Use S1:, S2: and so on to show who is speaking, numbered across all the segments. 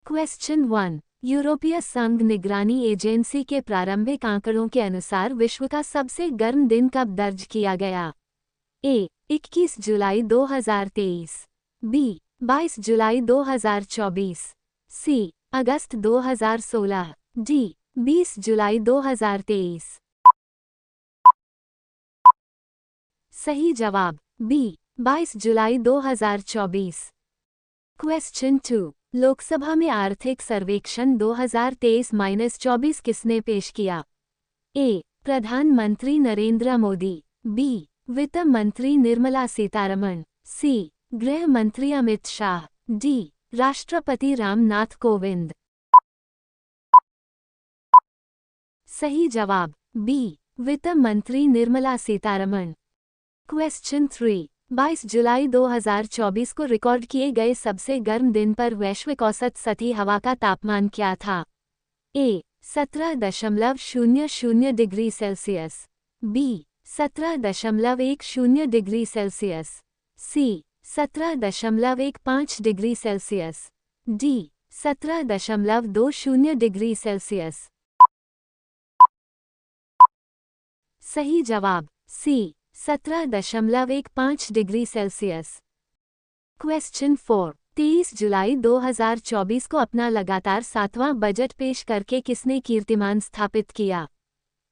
S1: Question 1। यूरोपीय संघ निगरानी एजेंसी के प्रारंभिक आंकड़ों के अनुसार विश्व का सबसे गर्म दिन कब दर्ज किया गया? ए. 21 जुलाई 2023, बी. 22 जुलाई 2024, सी. अगस्त 2016, डी. 20 जुलाई 2023। सही जवाब बी. 22 जुलाई 2024। क्वेश्चन 2। लोकसभा में आर्थिक सर्वेक्षण 2023-24 किसने पेश किया? ए. प्रधानमंत्री नरेंद्र मोदी, बी. वित्त मंत्री निर्मला सीतारमण, सी. गृह मंत्री अमित शाह, डी. राष्ट्रपति रामनाथ कोविंद। सही जवाब बी. वित्त मंत्री निर्मला सीतारमण। क्वेश्चन 3। 22 जुलाई 2024 को रिकॉर्ड किए गए सबसे गर्म दिन पर वैश्विक औसत सतही हवा का तापमान क्या था? A. 17.00 degree Celsius, B. 17.10 degree Celsius, C. 17.15 degree Celsius, D. 17.20 degree Celsius. सही जवाब सी. 17.15 degree Celsius. क्वेश्चन 4। 23 जुलाई 2024 को अपना लगातार 7वां बजट पेश करके किसने कीर्तिमान स्थापित किया?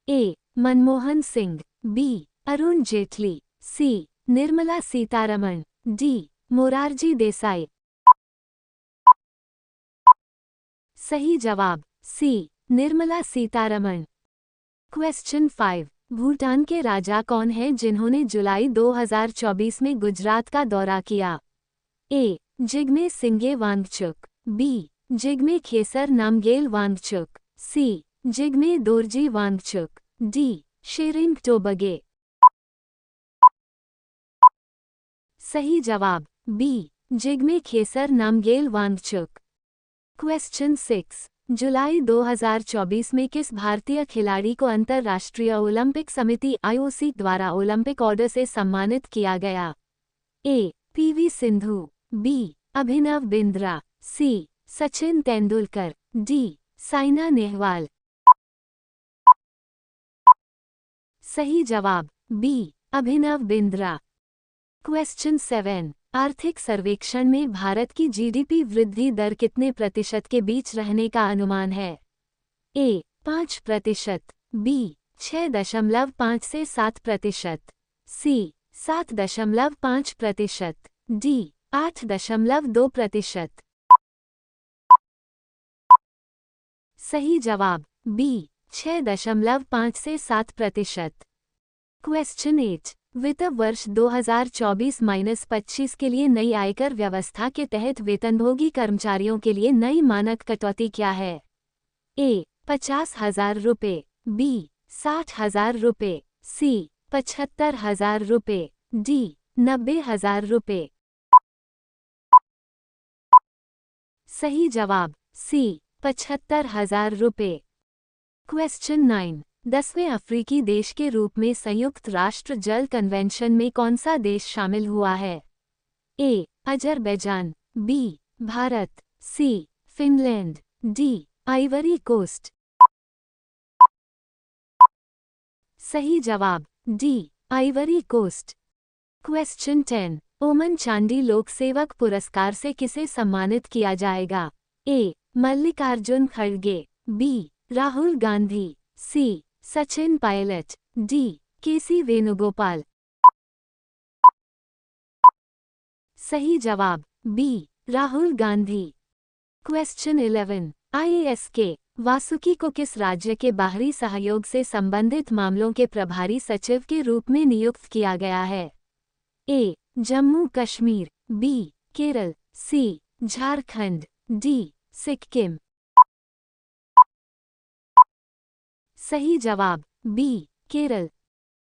S1: ए. मनमोहन सिंह, बी. अरुण जेटली, सी. निर्मला सीतारमण, डी. मोरारजी देसाई। सही जवाब सी. निर्मला सीतारमण। क्वेश्चन 5। भूटान के राजा कौन हैं जिन्होंने जुलाई 2024 में गुजरात का दौरा किया? ए. जिग्मे सिंगे वांगचुक, बी. जिग्मे खेसर नामगेल वांगचुक, सी. जिग्मे दोरजी वांगचुक, डी. शेरिंग टोबगे। सही जवाब बी. जिग्मे खेसर नामगेल वांगचुक। क्वेश्चन 6। जुलाई 2024 में किस भारतीय खिलाड़ी को अंतर्राष्ट्रीय ओलंपिक समिति (आईओसी) द्वारा ओलंपिक ऑर्डर से सम्मानित किया गया? A. PV Sindhu, B. Abhinav Bindra, C. Sachin Tendulkar, D. Saina Nehwal. सही जवाब बी. अभिनव बिंद्रा। क्वेश्चन 7। आर्थिक सर्वेक्षण में भारत की जीडीपी वृद्धि दर कितने प्रतिशत के बीच रहने का अनुमान है? ए. 5%, बी. 6.5 से 7%, सी. 7.5%, डी. 8.2%। सही जवाब बी. 6.5 से 7%। क्वेश्चन 8। वित्त वर्ष 2024-25 के लिए नई आयकर व्यवस्था के तहत वेतनभोगी कर्मचारियों के लिए नई मानक कटौती क्या है? ए. 50,000 रुपये, बी. 60,000 रुपये, सी. 75,000 रुपये, डी. 90,000 रुपये। सही जवाब सी. 75,000 रुपये। क्वेश्चन 9। 10वें अफ्रीकी देश के रूप में संयुक्त राष्ट्र जल कन्वेंशन में कौन सा देश शामिल हुआ है? A. Azerbaijan, B. Bharat, C. Finland, D. Ivory Coast. सही जवाब डी. Ivory coast. क्वेश्चन 10। ओमन चांडी लोक सेवक पुरस्कार से किसे सम्मानित किया जाएगा? ए. मल्लिकार्जुन खड़गे, B. Rahul Gandhi, C. Sachin Pilot, D. KC Venugopal. सही जवाब बी. राहुल गांधी। क्वेश्चन 11। आईएएसके वासुकी को किस राज्य के बाहरी सहयोग से संबंधित मामलों के प्रभारी सचिव के रूप में नियुक्त किया गया है? ए. जम्मू कश्मीर, बी. केरल, सी. झारखंड, डी. सिक्किम। सही जवाब बी. केरल।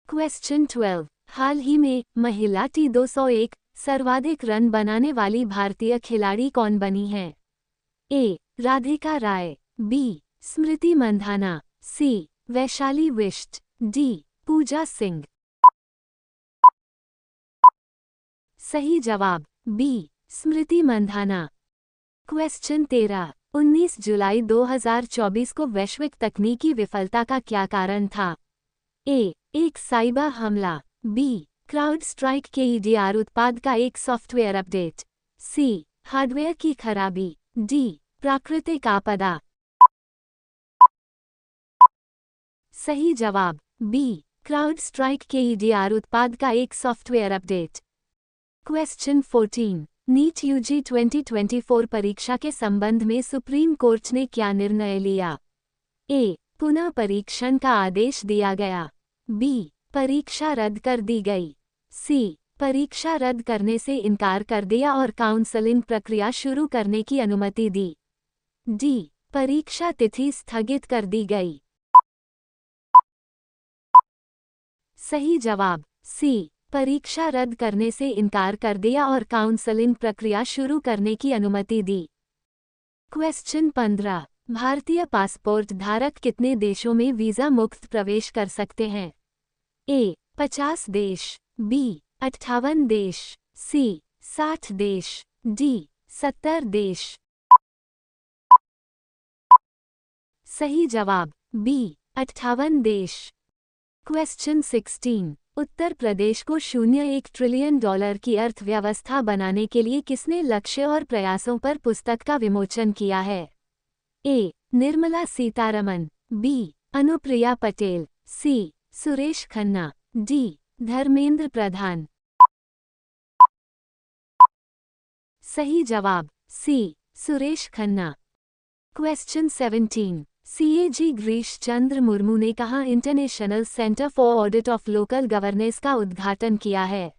S1: क्वेश्चन 12। हाल ही में महिला T201 सर्वाधिक रन बनाने वाली भारतीय खिलाड़ी कौन बनी है? ए. राधिका राय, बी. स्मृति मंधाना, सी. वैशाली विष्ट, डी. पूजा सिंह। सही जवाब बी. स्मृति मंधाना। क्वेश्चन 13। 19 जुलाई 2024 को वैश्विक तकनीकी विफलता का क्या कारण था? ए. एक साइबर हमला। बी. क्राउड स्ट्राइक के ईडीआर उत्पाद का एक सॉफ्टवेयर अपडेट। सी. हार्डवेयर की खराबी। डी. प्राकृतिक आपदा। सही जवाब बी. क्राउड स्ट्राइक के ईडीआर उत्पाद का एक software update. Question 14। NEET UG 2024 परीक्षा के संबंध में सुप्रीम कोर्ट ने क्या निर्णय लिया? ए. पुनः परीक्षण का आदेश दिया गया। बी. परीक्षा रद्द कर दी गई। सी. परीक्षा रद्द करने से इनकार कर दिया और काउंसलिंग प्रक्रिया शुरू करने की अनुमति दी। डी. परीक्षा तिथि स्थगित कर दी गई। सही जवाब सी. परीक्षा रद्द करने से इनकार कर दिया और काउंसलिंग प्रक्रिया शुरू करने की अनुमति दी। क्वेश्चन 15। भारतीय पासपोर्ट धारक कितने देशों में वीज़ा मुक्त प्रवेश कर सकते हैं? ए. 50 देश। बी. 58 देश। सी. 60 देश। डी. 70 देश। सही जवाब बी. 58 देश। क्वेश्चन 16। उत्तर प्रदेश को $1 ट्रिलियन की अर्थव्यवस्था बनाने के लिए किसने लक्ष्य और प्रयासों पर पुस्तक का विमोचन किया है? ए. निर्मला सीतारमन। बी. अनुप्रिया पटेल। सी. सुरेश खन्ना। डी. धर्मेंद्र प्रधान। सही जवाब सी. सुरेश खन्ना। क्वेश्चन 17। सीएजी गिरीश चंद्र मुर्मू ने कहाँ international centre for audit of local governance का उद्घाटन किया है?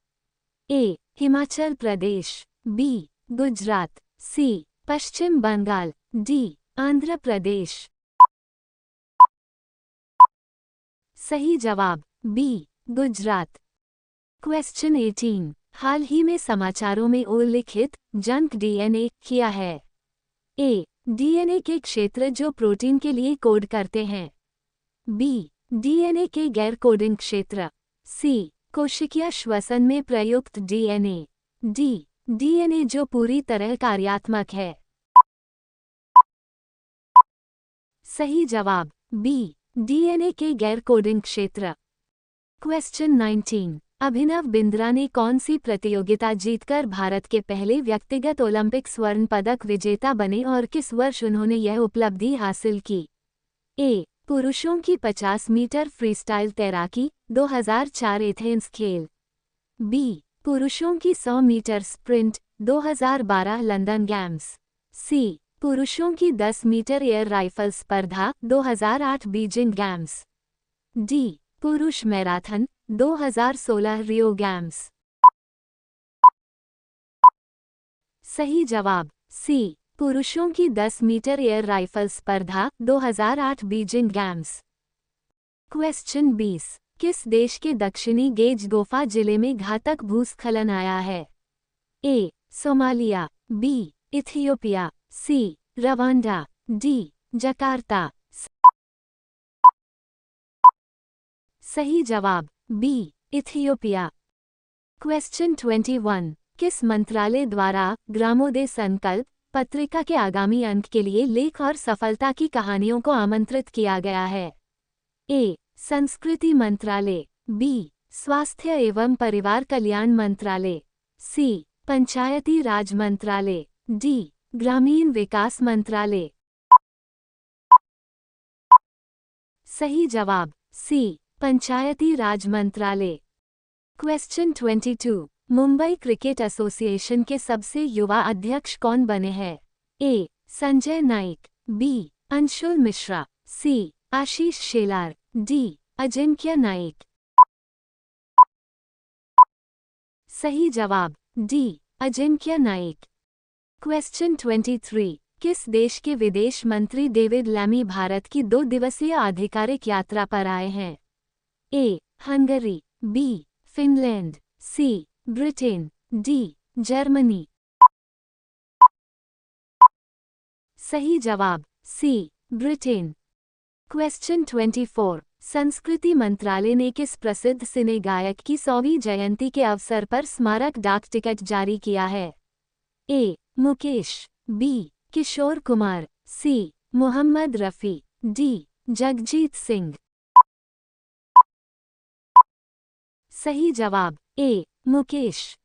S1: ए. हिमाचल प्रदेश। बी. गुजरात। सी. पश्चिम बंगाल। डी. आंध्र प्रदेश। सही जवाब बी. गुजरात। क्वेश्चन 18। हाल ही में समाचारों में उल्लिखित जंक डीएनए क्या है? ए. डीएनए के क्षेत्र जो प्रोटीन के लिए कोड करते हैं। बी. डीएनए के गैर कोडिंग क्षेत्र। सी. कोशिकीय श्वसन में प्रयुक्त डीएनए। डी. डीएनए जो पूरी तरह कार्यात्मक है। सही जवाब बी. डीएनए के गैर कोडिंग क्षेत्र। क्वेश्चन 19। अभिनव बिंद्रा ने कौन सी प्रतियोगिता जीतकर भारत के पहले व्यक्तिगत ओलंपिक स्वर्ण पदक विजेता बने और किस वर्ष उन्होंने यह उपलब्धि हासिल की? ए. पुरुषों की 50 मीटर फ्रीस्टाइल तैराकी 2004 एथेंस खेल। बी. पुरुषों की 100 मीटर स्प्रिंट 2012 लंदन गेम्स। सी. पुरुषों की 10 मीटर एयर राइफल स्पर्धा 2008 बीजिंग गेम्स। डी. पुरुष मैराथन 2016 रियो गेम्स। सही जवाब सी. पुरुषों की 10 मीटर एयर राइफल स्पर्धा 2008 बीजिंग गेम्स। क्वेश्चन 20। किस देश के दक्षिणी गेज गोफा जिले में घातक भूस्खलन आया है? ए. सोमालिया। बी. इथियोपिया। सी. रवांडा। डी. जकार्ता। सही जवाब बी. इथियोपिया। क्वेश्चन 21। किस मंत्रालय द्वारा ग्रामोदय संकल्प पत्रिका के आगामी अंक के लिए लेख और सफलता की कहानियों को आमंत्रित किया गया है? ए. संस्कृति मंत्रालय। बी. स्वास्थ्य एवं परिवार कल्याण मंत्रालय। सी. पंचायती राज मंत्रालय। डी. ग्रामीण विकास मंत्रालय। सही जवाब सी. पंचायती राज मंत्रालय। क्वेश्चन 22। मुंबई क्रिकेट एसोसिएशन के सबसे युवा अध्यक्ष कौन बने हैं? ए. संजय नाइक। बी. अंशुल मिश्रा। सी. आशीष शेलार। डी. अजिंक्य नाइक। सही जवाब डी. अजिंक्य नाइक। क्वेश्चन 23। किस देश के विदेश मंत्री डेविड लैमी भारत की 2 दिवसीय आधिकारिक यात्रा पर आए हैं? ए. हंगरी। बी. फिनलैंड। सी. ब्रिटेन। डी. जर्मनी। सही जवाब सी. ब्रिटेन। क्वेश्चन 24। संस्कृति मंत्रालय ने किस प्रसिद्ध सिने गायक की 100वीं जयंती के अवसर पर स्मारक डाक टिकट जारी किया है? ए. मुकेश। बी. किशोर कुमार। सी मोहम्मद रफ़ी, डी जगजीत सिंह। सही जवाब ए मुकेश।